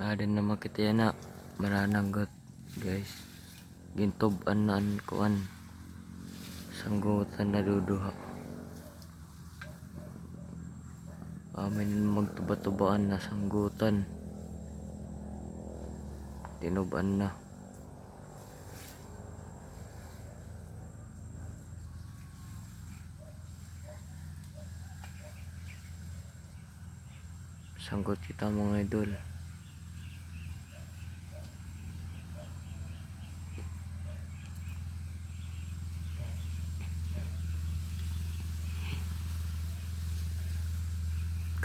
Adin na makita na maranagot guys. Gintob-an na an kuan. Sanggutan na duduha. Amin magtuba-tubaan na sanggutan. Tinuban na. Sanggot kita mga idol.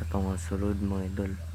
Katong sulod mga idol.